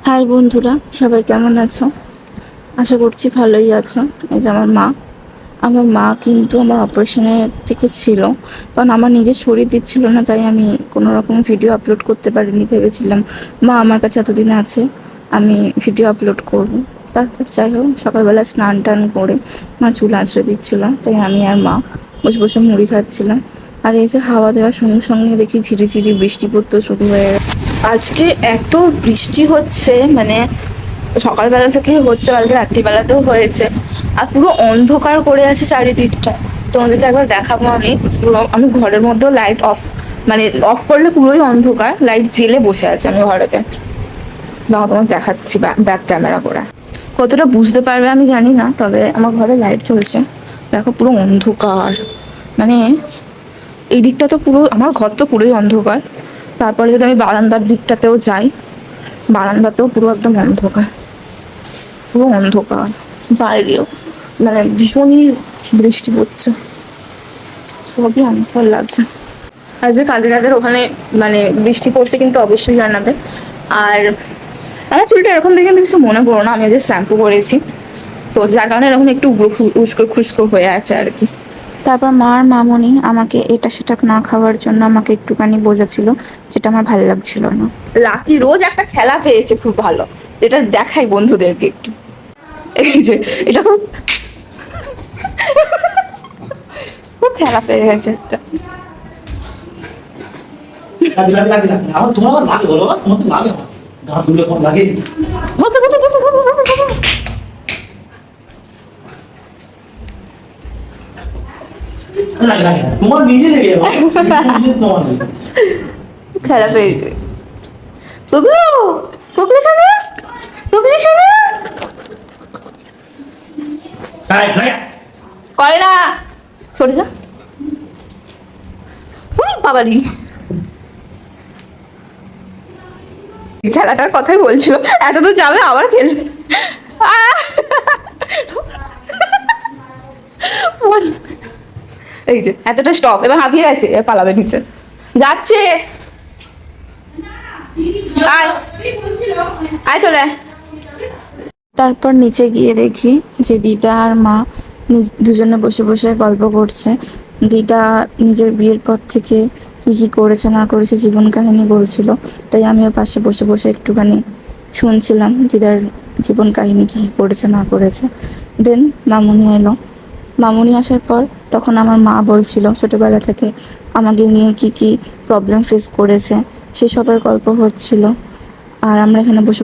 High বন্ধুরা, সবাই কেমন আছো? আশা করছি ভালোই আছো। এই যে আমার মা কিন্তু আমার অপারেশনের থেকে ছিল, কারণ আমার নিজের শরীর দিচ্ছিল না, তাই আমি কোনো রকম ভিডিও আপলোড করতে পারিনি। ভেবেছিলাম মা আমার কাছে এতদিন আছে, আমি ভিডিও আপলোড করব। তারপর যাই হোক, সকালবেলা স্নান টান করে মা চুল আঁচড়ে দিচ্ছিল, তাই আমি আর মা বসে বসে মুড়ি খাচ্ছিলাম। আর এই যে হাওয়া দেওয়ার সঙ্গে সঙ্গে দেখি ঝিরিঝিরি বৃষ্টি পড়তে শুরু হয়ে গেছে। আজকে এত বৃষ্টি হচ্ছে, মানে সকালবেলা থেকে হচ্ছে, কালকে রাত্রিবেলাতেও হয়েছে। আর পুরো অন্ধকার করে আছে চারিদিকটা। তোমাদেরকে একবার দেখাবো। আমি পুরো আমি ঘরের মধ্যেও লাইট অফ, মানে অফ করলে পুরোই অন্ধকার, লাইট জেলে বসে আছে আমি ঘরেতে। দাও তোমাকে দেখাচ্ছি ব্যাক ক্যামেরা করে। কতটা বুঝতে পারবে আমি জানি না, তবে আমার ঘরে লাইট চলছে। দেখো পুরো অন্ধকার, মানে এই দিকটা তো পুরো, আমার ঘর তো পুরোই অন্ধকার। তারপরে যদি আমি বারান্দার দিকটাতেও যাই, বারান্দাতেও পুরো একদম অন্ধকার, পুরো অন্ধকার। বাইরেও মানে ভীষণই বৃষ্টি পড়ছে, সবই অন্ধকার লাগছে। আর যে কাদের ওখানে মানে বৃষ্টি পড়ছে কিন্তু অবশ্যই জানাবে। আর আমার চুলটা এরকম দেখে কিন্তু কিছু মনে করো না, আমি যে শ্যাম্পু করেছি, তো যার কারণে এরকম একটু উস্কো খুস্কো হয়ে আছে আর কি। তারপর মামনি আমাকে এটা সেটা না খাওয়ার জন্য আমাকে একটুখানি বোঝাচ্ছিল, যেটা আমার ভালো লাগছিল না। লাকি রোজ একটা খেলা পেয়েছে খুব ভালো, যেটা দেখাই বন্ধুদেরকে একটু। এই যে এটা খুব খুব খেলা পেয়ে গেছে একটা। তোমার নিজে লেগে খেলা পেয়েছে। কুকলু, কুকলু শোনো, কুকলু শোনো। করে না, সরে যা। বাবারি, খেলাটার কথাই বলছিল, এত দূর যাবে আবার খেলবে। এই যে এতটা স্টপ, এবার হাঁপিয়ে গেছে, এবার পালাবে নিচে, যাচ্ছে। আয় আয় চলে আয়। তারপর নিচে গিয়ে দেখি যে দিদা আর মা দুজনে বসে বসে গল্প করছে। দিদা নিজের বিয়ের পর থেকে কি কি করেছে না করেছে জীবন কাহিনী বলছিল, তাই আমিও পাশে বসে বসে একটুখানি শুনছিলাম দিদার জীবন কাহিনী কি কি করেছে না করেছে। দেন মামুনি এলো। মামুনি আসার পর তখন আমার মা বলছিল ছোটবেলা থেকে আমাকে নিয়ে কি কি প্রবলেম ফেস করেছে, সেসবের গল্প হচ্ছিল। আর আমরা এখানে বসে